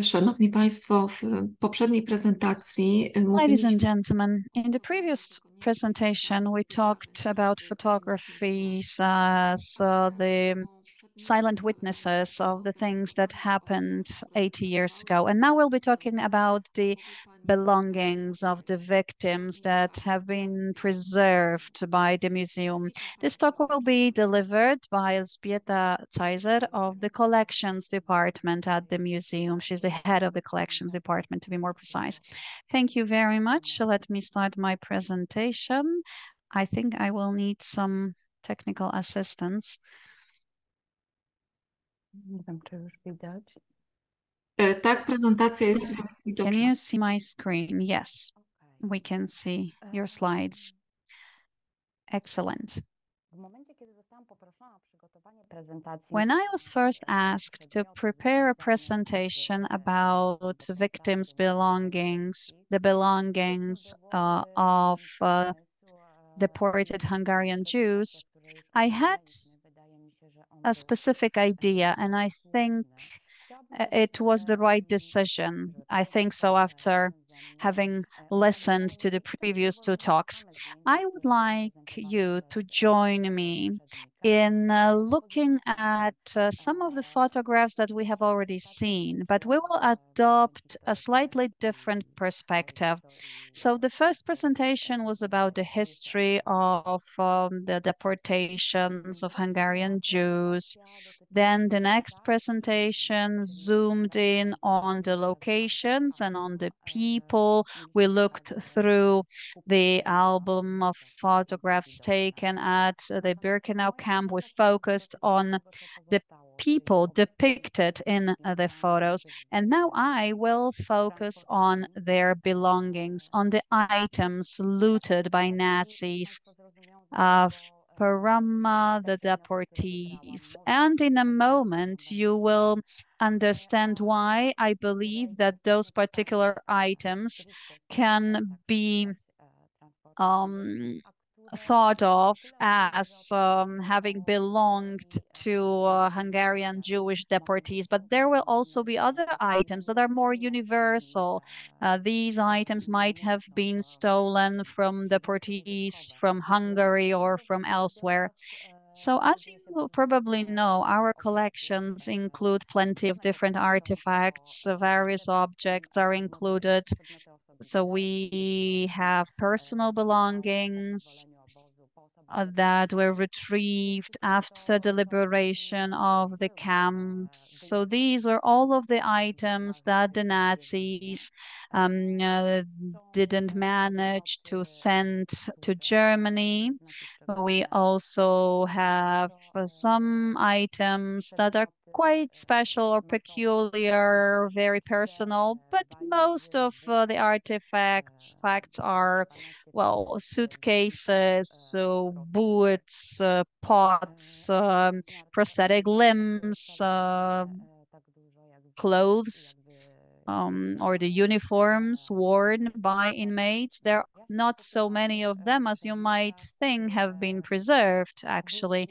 Szanowni Państwo, w poprzedniej prezentacji Ladies and mówiliśmy gentlemen, in the previous presentation, we talked about photographies as the silent witnesses of the things that happened 80 years ago. And now we'll be talking about the belongings of the victims that have been preserved by the museum. This talk will be delivered by Elżbieta Cajzer of the collections department at the museum. She's the head of the collections department, to be more precise. Thank you very much. Let me start my presentation. I think I will need some technical assistance. Tak, prezentacja jest Can widoczna. you see my screen? Yes, we can see your slides. Excellent. When I was first asked to prepare a presentation about victims' belongings, the belongings of deported Hungarian Jews, I had a specific idea, and I think it was the right decision. I think so after having listened to the previous two talks. I would like you to join me in looking at some of the photographs that we have already seen, but we will adopt a slightly different perspective. So the first presentation was about the history of the deportations of Hungarian Jews. Then the next presentation zoomed in on the locations and on the people. We looked through the album of photographs taken at the Birkenau camp. We focused on the people depicted in the photos. And now I will focus on their belongings, on the items looted by Nazis. From the deportees. And in a moment, you will understand why I believe that those particular items can be thought of as having belonged to Hungarian Jewish deportees, but there will also be other items that are more universal. These items might have been stolen from deportees from Hungary or from elsewhere. So as you will probably know, our collections include plenty of different artifacts, various objects are included. So we have personal belongings, that were retrieved after the liberation of the camps. So these were all of the items that the Nazis didn't manage to send to Germany. We also have some items that are quite special or peculiar, very personal, but most of the artifacts facts are, well, suitcases, so boots, pots, prosthetic limbs, clothes, or the uniforms worn by inmates. There are not so many of them as you might think have been preserved, actually.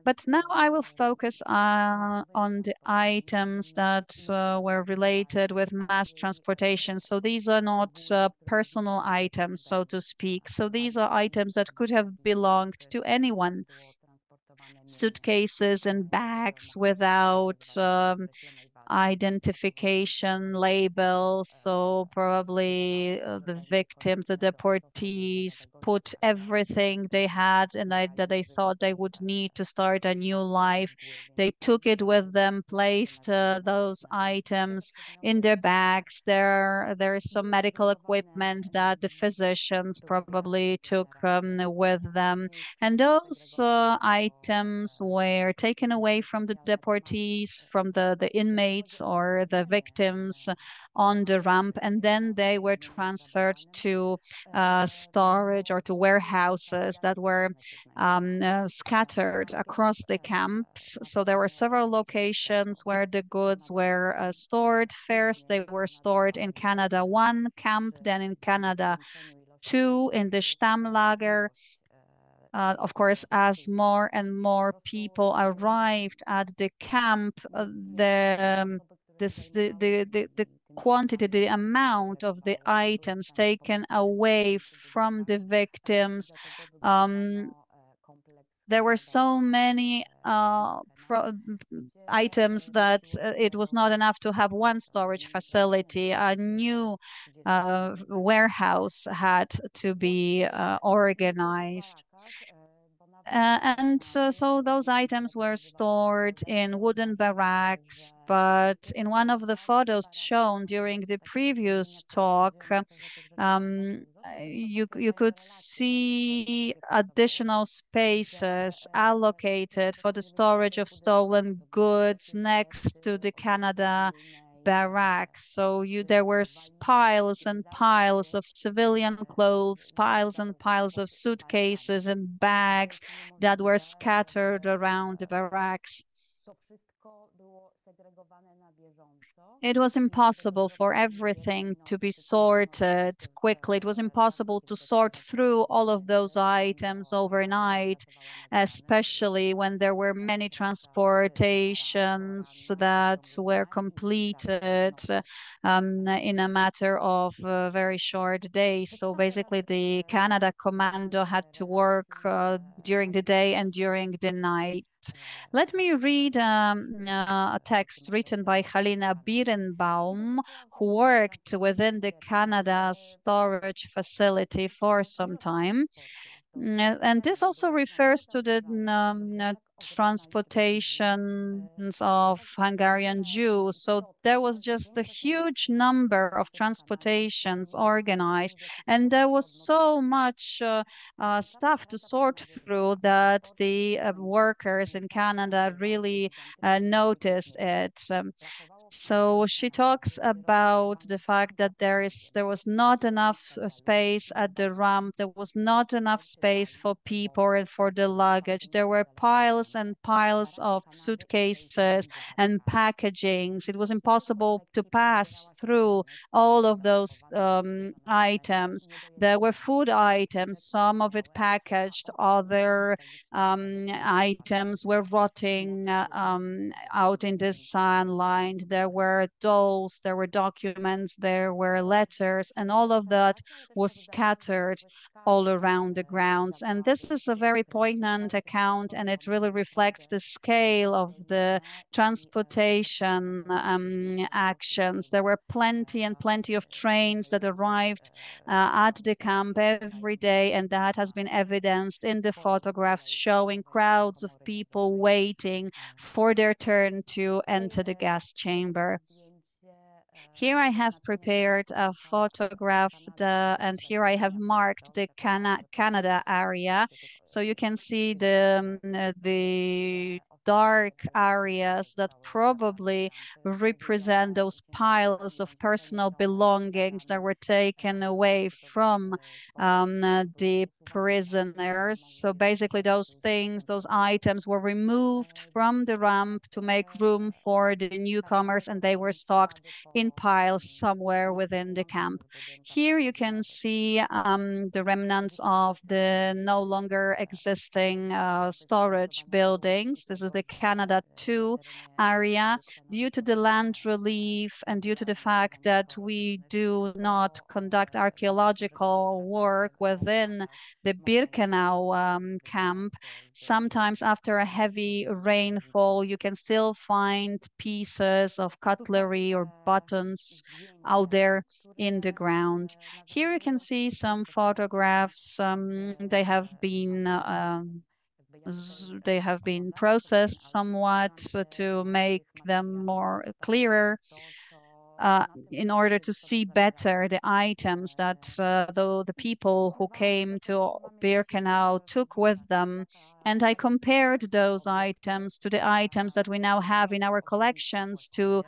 But now I will focus on the items that were related with mass transportation. So these are not personal items, so to speak. So these are items that could have belonged to anyone. Suitcases and bags without identification labels. So probably the victims, the deportees, put everything they had and that they thought they would need to start a new life. They took it with them, placed those items in their bags. There is some medical equipment that the physicians probably took with them. And those items were taken away from the deportees, from the inmates or the victims on the ramp, and then they were transferred to storage or to warehouses that were scattered across the camps. So there were several locations where the goods were stored. First, they were stored in Canada 1 camp, then in Canada 2 in the Stammlager. Of course, as more and more people arrived at the camp, the the quantity, the amount of the items taken away from the victims. There were so many items that it was not enough to have one storage facility. A new warehouse had to be organized. So those items were stored in wooden barracks, but in one of the photos shown during the previous talk, you could see additional spaces allocated for the storage of stolen goods next to the Canada barracks. So there were piles and piles of civilian clothes, piles and piles of suitcases and bags that were scattered around the barracks. It was impossible for everything to be sorted quickly. It was impossible to sort through all of those items overnight, especially when there were many transportations that were completed in a matter of very short days. So basically, the Canada Commando had to work during the day and during the night. Let me read a text written by Halina Birnbaum, who worked within the Canada storage facility for some time. And this also refers to the transportations of Hungarian Jews. So there was just a huge number of transportations organized, and there was so much stuff to sort through that the workers in Canada really noticed it. So she talks about the fact that there was not enough space at the ramp. There was not enough space for people and for the luggage. There were piles and piles of suitcases and packagings. It was impossible to pass through all of those items. There were food items, some of it packaged, other items were rotting out in the sunlight. There were dolls, there were documents, there were letters, and all of that was scattered all around the grounds. And this is a very poignant account, and it really reflects the scale of the transportation actions. There were plenty and plenty of trains that arrived at the camp every day, and that has been evidenced in the photographs showing crowds of people waiting for their turn to enter the gas chamber. Here I have prepared a photograph and here I have marked the Canada area. So you can see the dark areas that probably represent those piles of personal belongings that were taken away from the prisoners. So basically those things, those items were removed from the ramp to make room for the newcomers, and they were stocked in piles somewhere within the camp. Here you can see the remnants of the no longer existing storage buildings. This is the Canada 2 area. Due to the land relief and due to the fact that we do not conduct archaeological work within the Birkenau camp, sometimes after a heavy rainfall, you can still find pieces of cutlery or buttons out there in the ground. Here you can see some photographs. They have been processed somewhat to make them more clearer. In order to see better the items that the people who came to Birkenau took with them. And I compared those items to the items that we now have in our collections to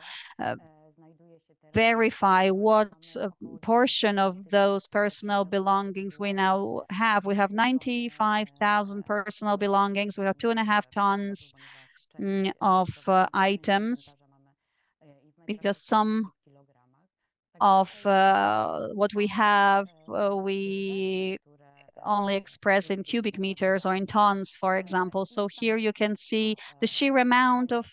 verify what portion of those personal belongings we now have. We have 95,000 personal belongings. We have 2.5 tons of items, because some of what we have, we only expressed in cubic meters or in tons, for example. So here you can see the sheer amount of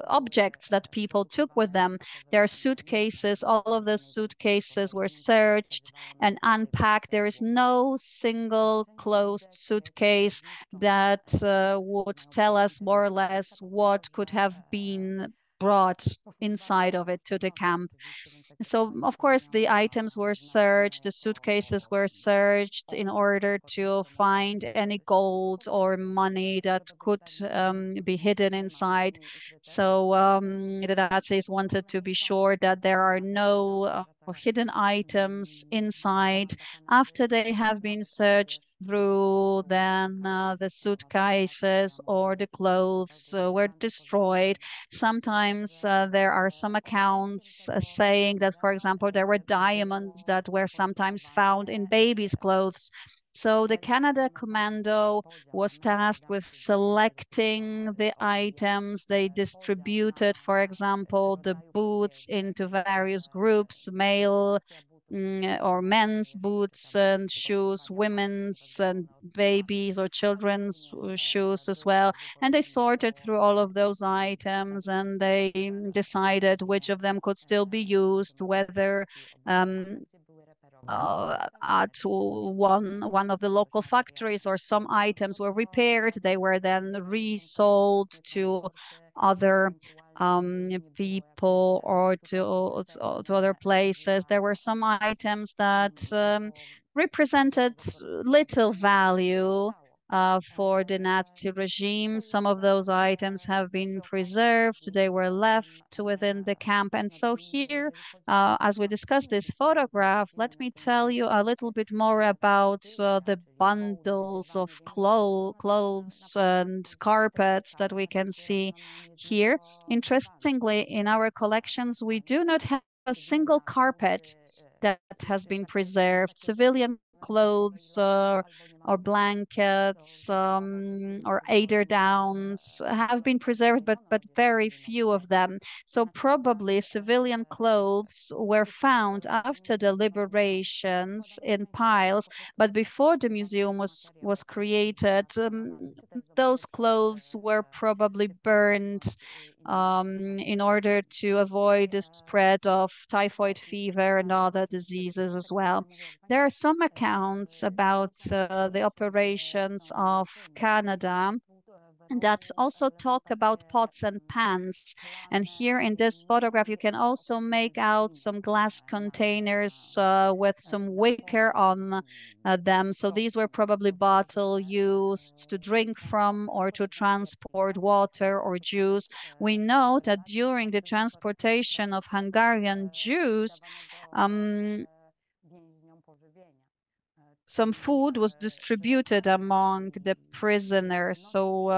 objects that people took with them. There are suitcases. All of the suitcases were searched and unpacked. There is no single closed suitcase that would tell us more or less what could have been brought inside of it to the camp. So, of course, the items were searched, the suitcases were searched in order to find any gold or money that could be hidden inside. So the Nazis wanted to be sure that there are no hidden items inside. After they have been searched through, then the suitcases or the clothes were destroyed. Sometimes there are some accounts saying that, for example, there were diamonds that were sometimes found in babies' clothes. So the Canada Commando was tasked with selecting the items. They distributed, for example, the boots into various groups, male or men's boots and shoes, women's and babies or children's shoes as well. And they sorted through all of those items and they decided which of them could still be used, whether at one of the local factories or some items were repaired. They were then resold to other people or to other places. There were some items that represented little value for the Nazi regime. Some of those items have been preserved. They were left within the camp. And so here, as we discuss this photograph, let me tell you a little bit more about the bundles of clothes and carpets that we can see here. Interestingly, in our collections, we do not have a single carpet that has been preserved. Civilian clothes or blankets or eiderdowns have been preserved, but very few of them. So probably civilian clothes were found after the liberations in piles, but before the museum was created, those clothes were probably burned in order to avoid the spread of typhoid fever and other diseases as well. There are some accounts about the operations of Canada that also talk about pots and pans. And here in this photograph, you can also make out some glass containers with some wicker on them. So these were probably bottles used to drink from or to transport water or juice. We know that during the transportation of Hungarian Jews, um, some food was distributed among the prisoners. So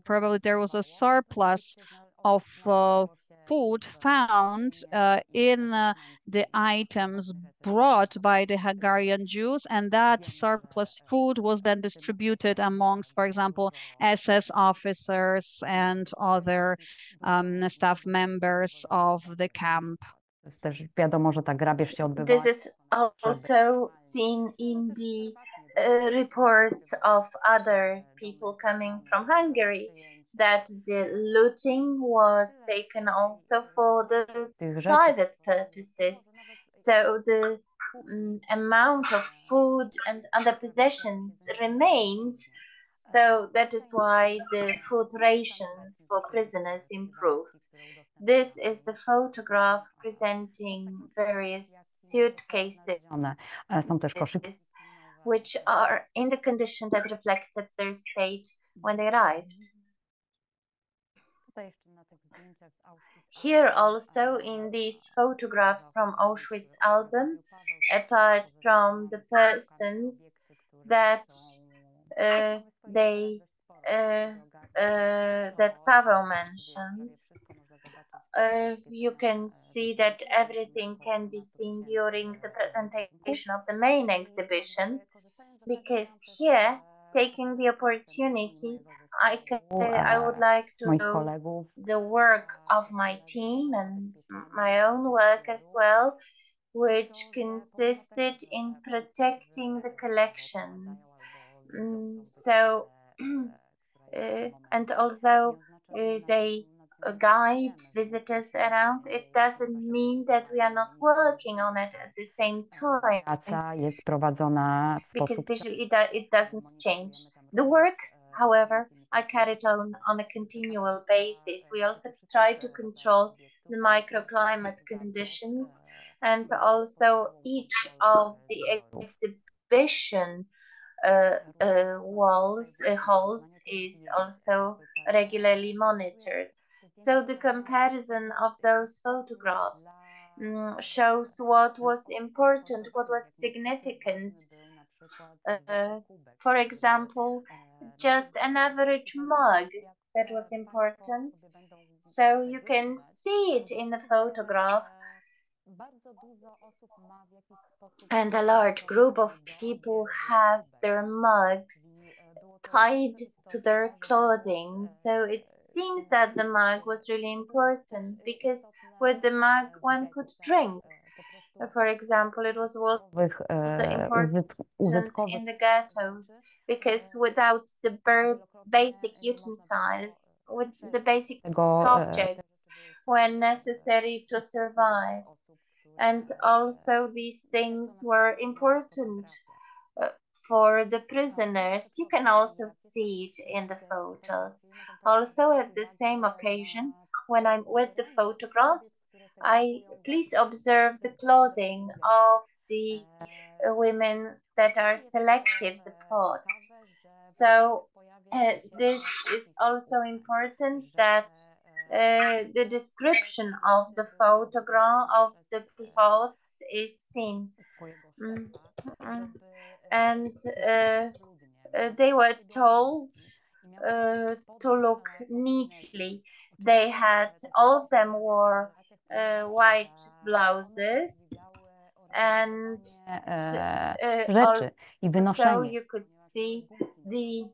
probably there was a surplus of food found in the items brought by the Hungarian Jews, and that surplus food was then distributed amongst, for example, SS officers and other staff members of the camp. This is also seen in the reports of other people coming from Hungary, that the looting was taken also for the private purposes. So the amount of food and other possessions remained. So that is why the food rations for prisoners improved. This is the photograph presenting various suitcases, which are in the condition that reflected their state when they arrived. Here also in these photographs from Auschwitz album, apart from the persons that that Pavel mentioned, you can see that everything can be seen during the presentation of the main exhibition, because here, taking the opportunity, I would like to the work of my team and my own work as well, which consisted in protecting the collections. And although they guide visitors around, it doesn't mean that we are not working on it at the same time, Praca jest prowadzona w because sposób visually it doesn't change. The works, however, are carried on a continual basis. We also try to control the microclimate conditions, and also each of the exhibition halls is also regularly monitored. So the comparison of those photographs shows what was important, what was significant. For example, just an average mug that was important. So you can see it in the photograph, and a large group of people have their mugs tied to their clothing. So it seems that the mug was really important, because with the mug one could drink. For example, it was also important in the ghettos, because without the basic utensils, with the basic objects were necessary to survive. And also these things were important for the prisoners. You can also see it in the photos. Also, at the same occasion, when I'm with the photographs, please observe the clothing of the women that are selective, the pots. So this is also important, that the description of the photograph of the clothes is seen. And they were told to look neatly. They had, all of them wore white blouses, and rzeczy i so wynoszenie. you could see the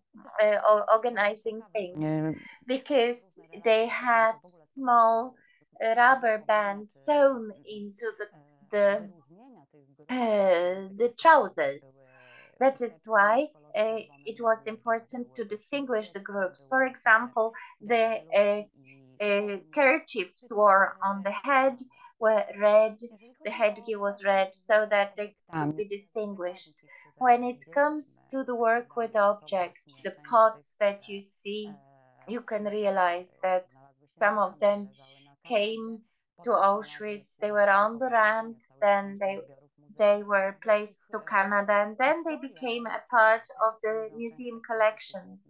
organizing things, because they had small rubber bands sewn into the trousers. That is why it was important to distinguish the groups. For example, the kerchiefs worn on the head were red, the headgear was red, so that they could be distinguished. When it comes to the work with objects, the pots that you see, you can realize that some of them came to Auschwitz, they were on the ramp, then they were placed to Canada, and then they became a part of the museum collections.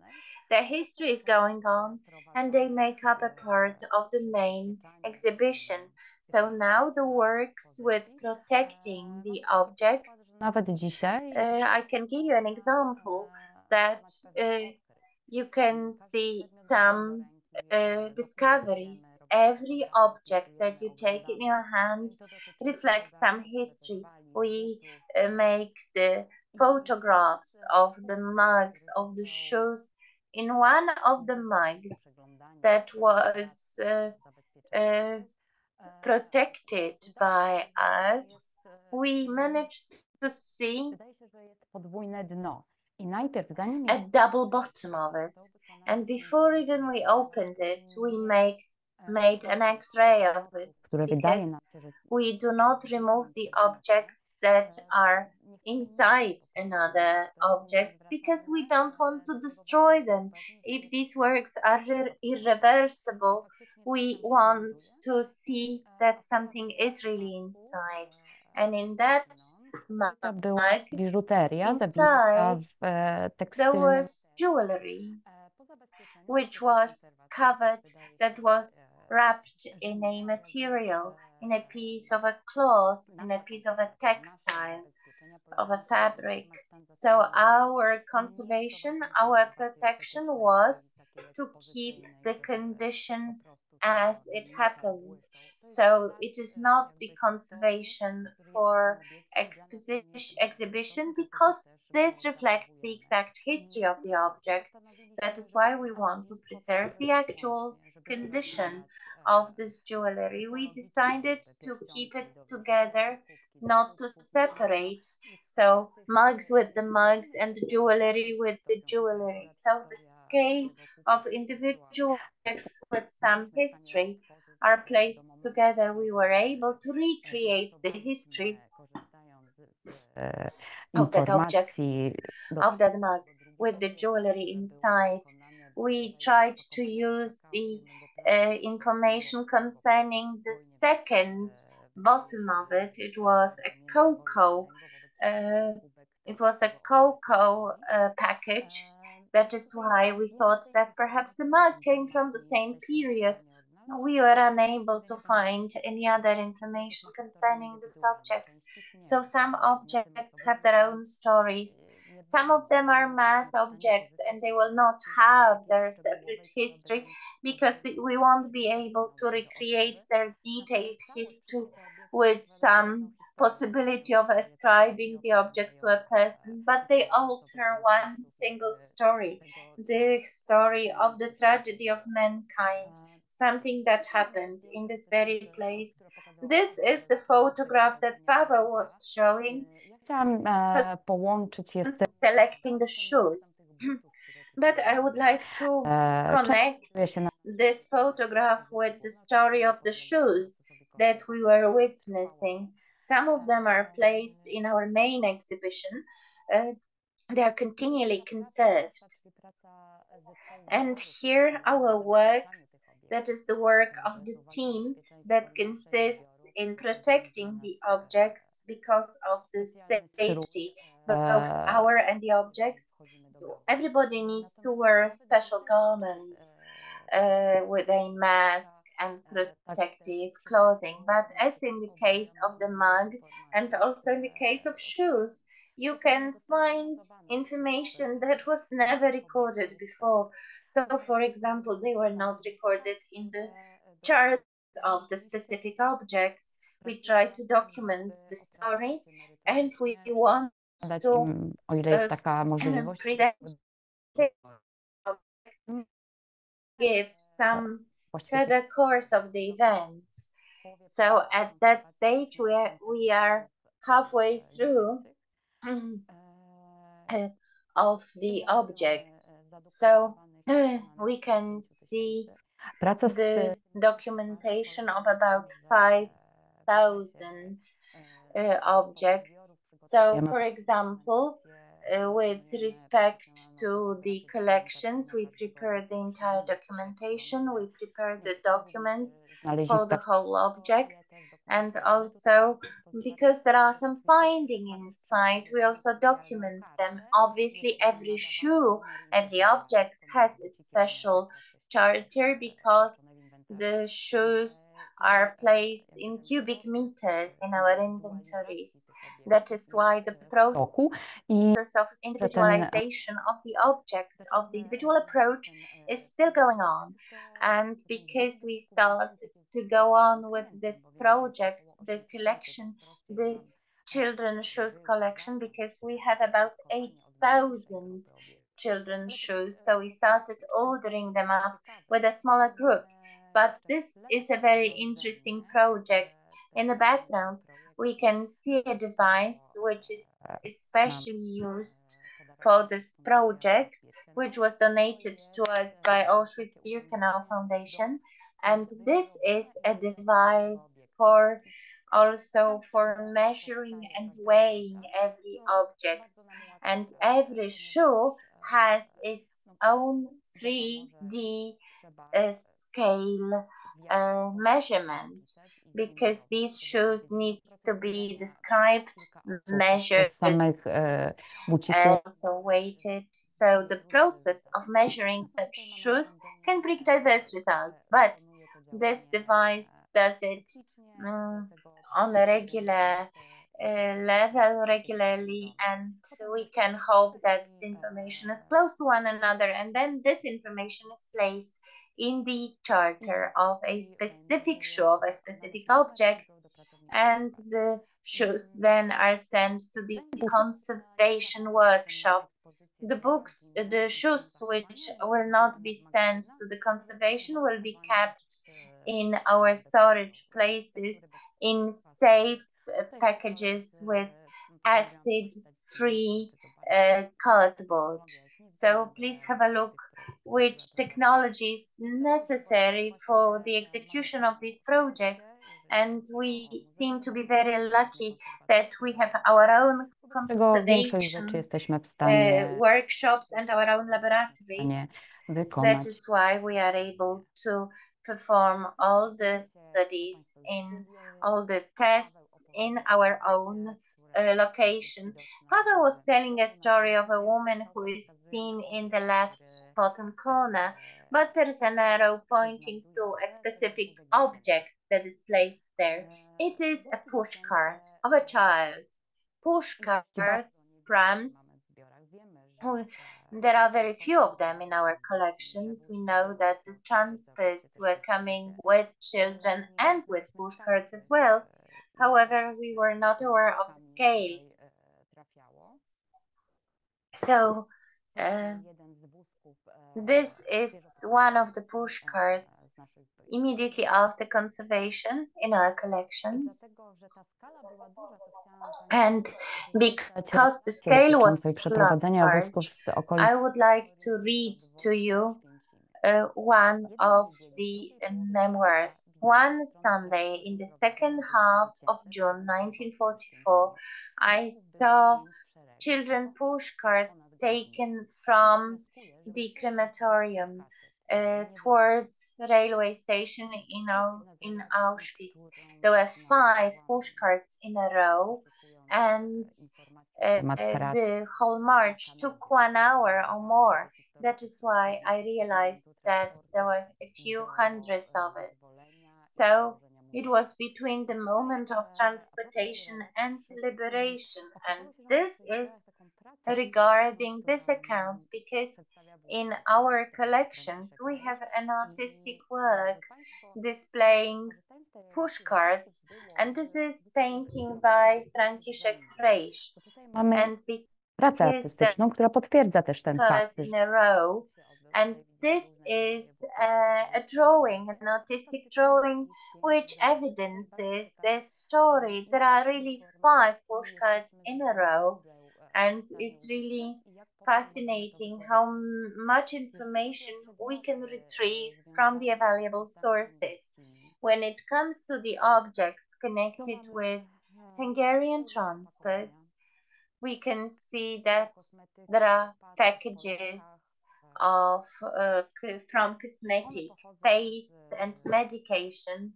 Their history is going on, and they make up a part of the main exhibition. So now the works with protecting the objects, Nawet dzisiaj I can give you an example that you can see some discoveries. Every object that you take in your hand reflects some history. We make the photographs of the mugs, of the shoes. In one of the mugs that was protected by us, we managed to see podwójne dno. I najpierw, zanim a double bottom of it. And before even we opened it, we made an X-ray of it, because we do not remove the objects that are inside another object, because we don't want to destroy them. If these works are irreversible, we want to see that something is really inside. And in that mug, biżuteria inside, w there tekstylnym. was jewelry, which was covered, that was wrapped in a material, in a piece of a cloth, in a piece of a textile, of a fabric. So our conservation, our protection was to keep the condition as it happened. So it is not the conservation for exhibition, because this reflects the exact history of the object. That is why we want to preserve the actual condition of this jewelry. We decided to keep it together, not to separate. So mugs with the mugs and the jewelry with the jewelry. So the scale of individual objects with some history are placed together. We were able to recreate the history of that object, of that mug, with the jewelry inside. We tried to use the information concerning the second bottom of it. It was a cocoa. Package. That is why we thought that perhaps the mug came from the same period. We were unable to find any other information concerning the subject. So some objects have their own stories. Some of them are mass objects and they will not have their separate history because we won't be able to recreate their detailed history with some possibility of ascribing the object to a person, but they alter one single story, the story of the tragedy of mankind, something that happened in this very place. This is the photograph that Paweł was showing, selecting the shoes. But I would like to connect this photograph with the story of the shoes that we were witnessing. Some of them are placed in our main exhibition. They are continually conserved. And here our works, that is the work of the team that consists in protecting the objects because of the safety, both our and the objects. Everybody needs to wear special garments with a mask and protective clothing. But as in the case of the mug and also in the case of shoes, you can find information that was never recorded before. So, for example, they were not recorded in the charts of the specific objects. We try to document the story and we want to present give some further course of the events. So at that stage, we are halfway through of the objects. So we can see the documentation of about 5,000 objects. So, for example, with respect to the collections, we prepared the entire documentation, we prepared the documents for the whole object, and also because there are some findings inside, we also document them. Obviously, every shoe, every object has its special charter because the shoes are placed in cubic meters in our inventories. That is why the process of individualization of the objects, of the individual approach, is still going on. And because we started to go on with this project, the collection, the children's shoes collection, because we have about 8,000 children's shoes. So we started ordering them up with a smaller group. But this is a very interesting project. In the background, we can see a device which is especially used for this project, which was donated to us by Auschwitz-Birkenau Foundation. And this is a device for also for measuring and weighing every object. And every shoe has its own 3D scale measurement, because these shoes need to be described, measured, and also weighted. So the process of measuring such shoes can bring diverse results, but this device does it on a regular level regularly, and we can hope that the information is close to one another, and then this information is placed in the charter of a specific shoe, of a specific object, and the shoes then are sent to the conservation workshop. The shoes which will not be sent to the conservation will be kept in our storage places in safe packages with acid-free cardboard. So please have a look which technology is necessary for the execution of these projects. And we seem to be very lucky that we have our own conservation workshops and our own laboratories. That is why we are able to perform all the studies in all the tests in our own location. Pavel was telling a story of a woman who is seen in the left bottom corner, but there is an arrow pointing to a specific object that is placed there. It is a pushcart of a child. Pushcarts, prams, there are very few of them in our collections. We know that the transports were coming with children and with pushcarts as well. However, we were not aware of the scale. So, this is one of the pushcarts immediately after conservation in our collections. And because the scale was large, I would like to read to you one of the memoirs. One Sunday in the second half of June 1944, I saw children pushcarts taken from the crematorium towards the railway station in Auschwitz. There were 5 pushcarts in a row, and the whole march took 1 hour or more. That is why I realized that there were a few hundreds of it. So it was between the moment of transportation and liberation. And this is regarding this account, because in our collections we have an artistic work displaying pushcarts, and this is painting by Franciszek Frejsz. And pracę artystyczną, która potwierdza też ten fakt. In a row, and this is a drawing, an artistic drawing, which evidences the story. There are really 5 pushcarts in a row, and it's really fascinating how much information we can retrieve from the available sources. When it comes to the objects connected with Hungarian transports, we can see that there are packages of from cosmetic, paste and medication,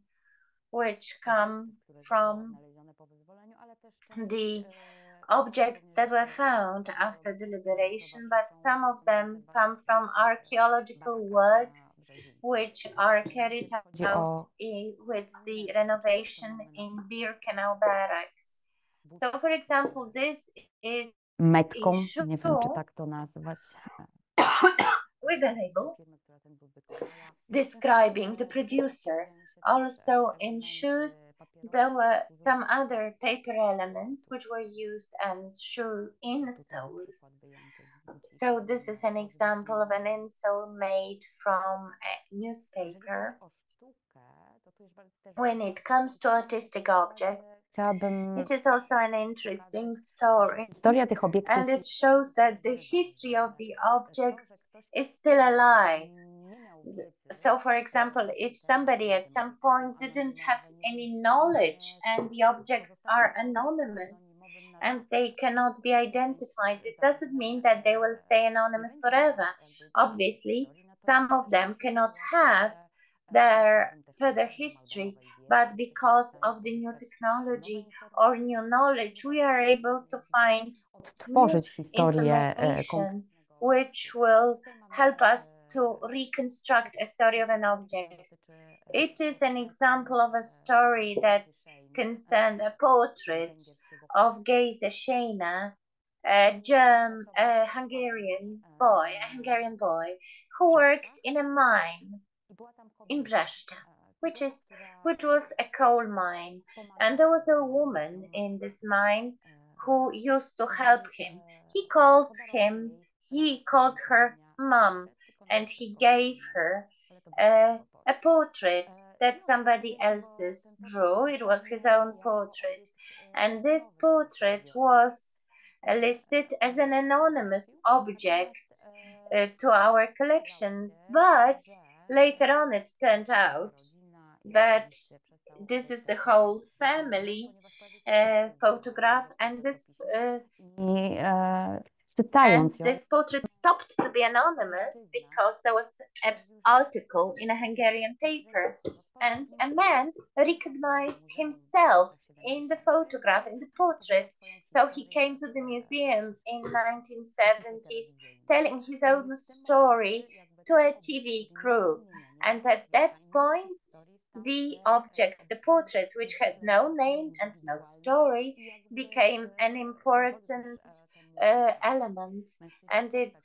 which come from the objects that were found after the liberation, but some of them come from archaeological works which are carried out with the renovation in Birkenau barracks. So, for example, this is Metką, a shoe nie wiem, czy tak to nazwać. with a label describing the producer. Also in shoes, there were some other paper elements which were used and shoe insoles. So this is an example of an insole made from a newspaper. When it comes to artistic objects, it is also an interesting story, and it shows that the history of the objects is still alive. So, for example, if somebody at some point didn't have any knowledge and the objects are anonymous and they cannot be identified, it doesn't mean that they will stay anonymous forever. Obviously, some of them cannot have their further history, but because of the new technology or new knowledge, we are able to find new information which will help us to reconstruct a story of an object. It is an example of a story that concerned a portrait of Cajzer, a Hungarian boy who worked in a mine in Brzeżca, which was a coal mine. And there was a woman in this mine who used to help him. He called her mom, and he gave her a portrait that somebody else's drew. It was his own portrait. And this portrait was listed as an anonymous object to our collections, but later on it turned out that this is the whole family photograph, and this portrait stopped to be anonymous because there was an article in a Hungarian paper, and a man recognized himself in the photograph, in the portrait. So he came to the museum in 1970s telling his own story to a TV crew. And at that point, the object, the portrait, which had no name and no story, became an important element, and it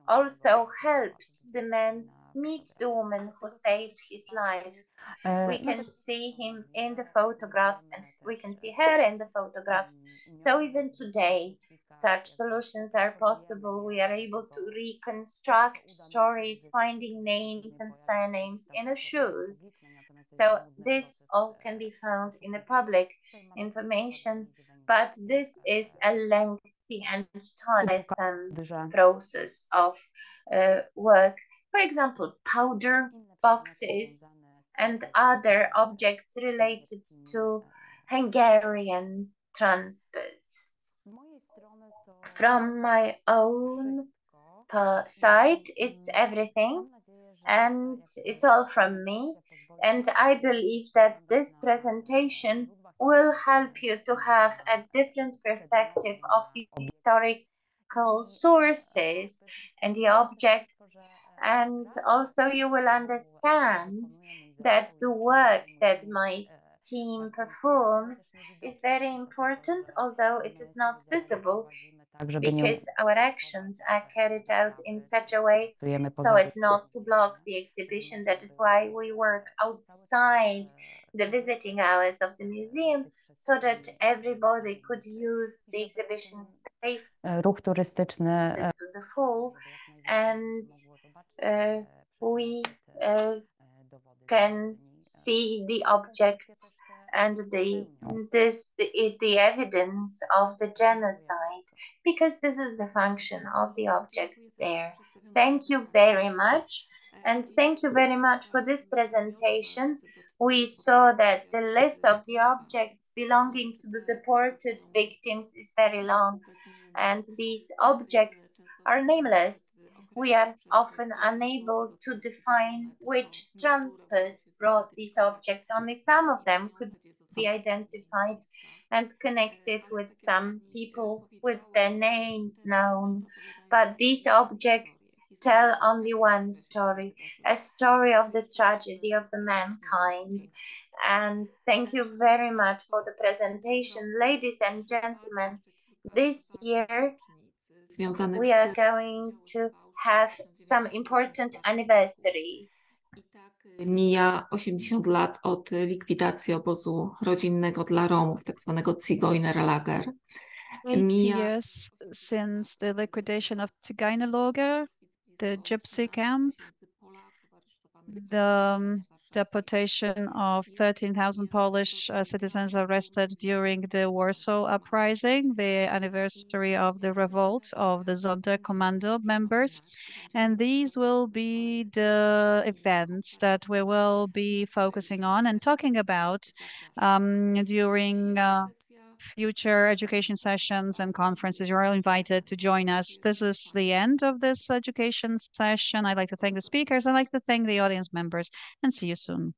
also helped the man meet the woman who saved his life. We can see him in the photographs, and we can see her in the photographs. So even today, such solutions are possible. We are able to reconstruct stories, finding names and surnames in the shoes. So this all can be found in the public information, but this is a lengthy and tiresome process of work. For example, powder boxes and other objects related to Hungarian transport. From my own side, it's everything, and it's all from me. And I believe that this presentation will help you to have a different perspective of historical sources and the objects. And also you will understand that the work that my team performs is very important, although it is not visible, because our actions are carried out in such a way so as not to block the exhibition. That is why we work outside the visiting hours of the museum, so that everybody could use the exhibition space to the full, and we can see the objects and the evidence of the genocide, because this is the function of the objects there. Thank you very much, and thank you very much for this presentation. We saw that the list of the objects belonging to the deported victims is very long, and these objects are nameless. We are often unable to define which transports brought these objects. Only some of them could be identified and connected with some people with their names known. But these objects tell only one story, a story of the tragedy of the mankind. And thank you very much for the presentation. Ladies and gentlemen, this year we are going to have some important anniversaries. Mija 80 lat od likwidacji obozu rodzinnego dla Romów, tak zwanego Zigeunerlager. 8 years since the liquidation of Zigeunerlager, the gypsy camp, the deportation of 13,000 Polish citizens arrested during the Warsaw Uprising, the anniversary of the revolt of the Sonderkommando members. And these will be the events that we will be focusing on and talking about during future education sessions and conferences. You're all invited to join us. This is the end of this education session. I'd like to thank the speakers. I'd like to thank the audience members, and see you soon.